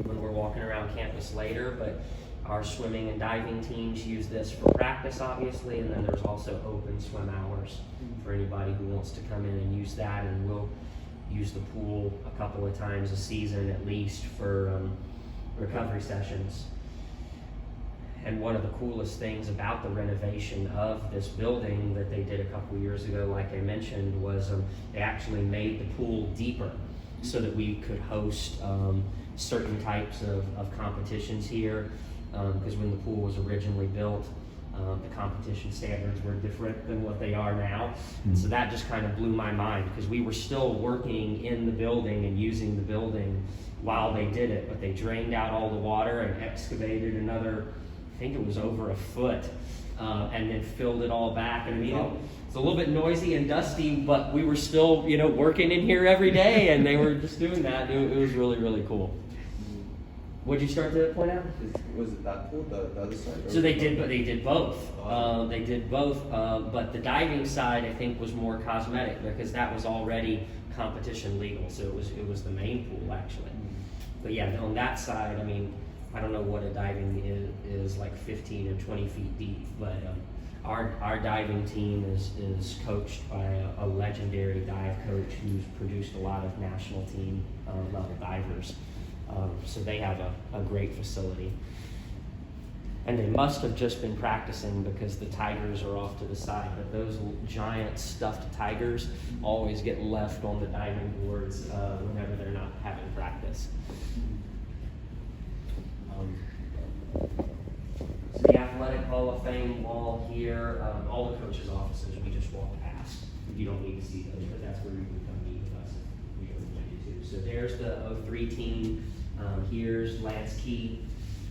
when we're walking around campus later, but our swimming and diving teams use this for practice, obviously, and then there's also open swim hours for anybody who wants to come in and use that, and we'll use the pool a couple of times a season at least for recovery sessions. And one of the coolest things about the renovation of this building that they did a couple years ago, like I mentioned, was they actually made the pool deeper so that we could host certain types of competitions here. Because when the pool was originally built, the competition standards were different than what they are now. And so that just kind of blew my mind, because we were still working in the building and using the building while they did it, but they drained out all the water and excavated another, I think it was over a foot, and then filled it all back. And I mean, it's a little bit noisy and dusty, but we were still, working in here every day, and they were just doing that. It was really, really cool. What'd you start to point out? Was it that pool, the other side? So they did both. They did both, but the diving side, I think, was more cosmetic, because that was already competition legal. So it was the main pool, actually. But yeah, on that side, I mean, I don't know what a diving is like 15 or 20 feet deep, but our diving team is coached by a legendary dive coach who's produced a lot of national team level divers. So they have a great facility. And they must have just been practicing, because the tigers are off to the side. But those giant stuffed tigers always get left on the diving boards whenever they're not having practice. So the Athletic Hall of Fame wall here, all the coaches' offices we just walked past. You don't need to see those, but that's where you can come meet with us if we ever want you to. So there's the 03 team. Here's Lance Key,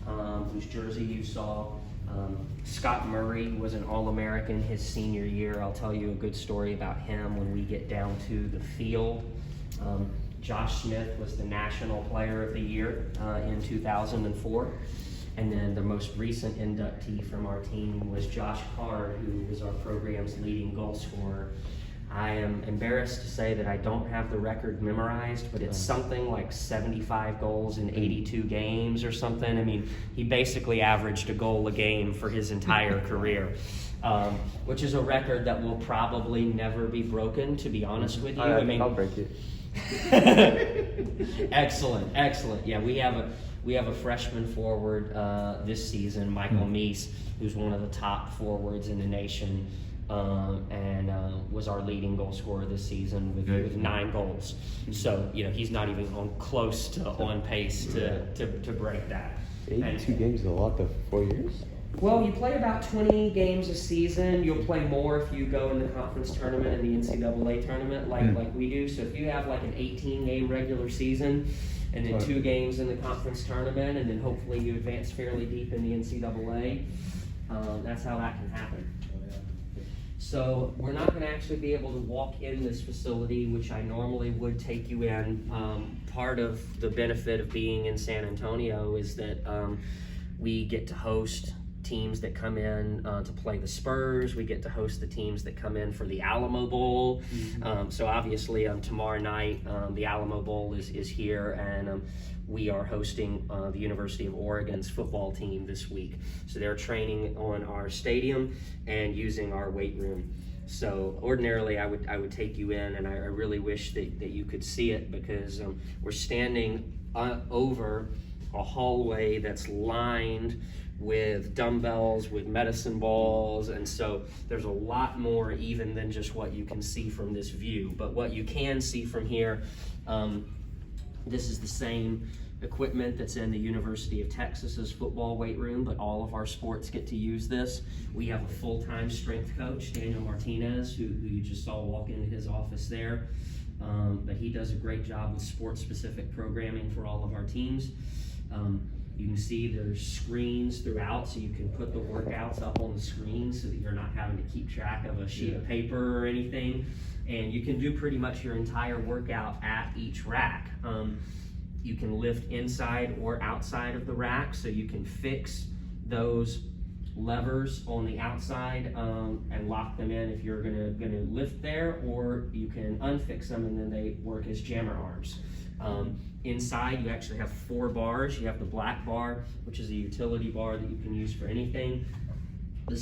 whose jersey you saw. Scott Murray was an All-American his senior year. I'll tell you a good story about him when we get down to the field. Josh Smith was the National Player of the Year in 2004. And then the most recent inductee from our team was Josh Card, who is our program's leading goal scorer. I am embarrassed to say that I don't have the record memorized, but it's something like 75 goals in 82 games or something. I mean, he basically averaged a goal a game for his entire career, which is a record that will probably never be broken, to be honest with you. I mean, I'll break it. Excellent. Yeah, we have a freshman forward this season, Michael Meese, who's one of the top forwards in the nation. And was our leading goal scorer this season with 9 goals. So, he's not even close to on pace to break that. 82 games is a lot though, 4 years? Well, you play about 20 games a season. You'll play more if you go in the conference tournament and the NCAA tournament like we do. So if you have like an 18-game regular season and then 2 games in the conference tournament, and then hopefully you advance fairly deep in the NCAA, that's how that can happen. So we're not going to actually be able to walk in this facility, which I normally would take you in. Part of the benefit of being in San Antonio is that we get to host teams that come in to play the Spurs. We get to host the teams that come in for the Alamo Bowl. So obviously tomorrow night the Alamo Bowl is here, and we are hosting the University of Oregon's football team this week. So they're training on our stadium and using our weight room. So ordinarily I would take you in, and I really wish that you could see it, because we're standing over a hallway that's lined with dumbbells, with medicine balls, and so there's a lot more even than just what you can see from this view. But what you can see from here, this is the same equipment that's in the University of Texas's football weight room, but all of our sports get to use this. We have a full-time strength coach, Daniel Martinez, who you just saw walk into his office there. But he does a great job with sport-specific programming for all of our teams. You can see there's screens throughout, so you can put the workouts up on the screen so that you're not having to keep track of a sheet of paper or anything. And you can do pretty much your entire workout at each rack. You can lift inside or outside of the rack, so you can fix those levers on the outside and lock them in if you're gonna lift there, or you can unfix them and then they work as jammer arms. inside you actually have 4 bars. You have the black bar, which is a utility bar that you can use for anything.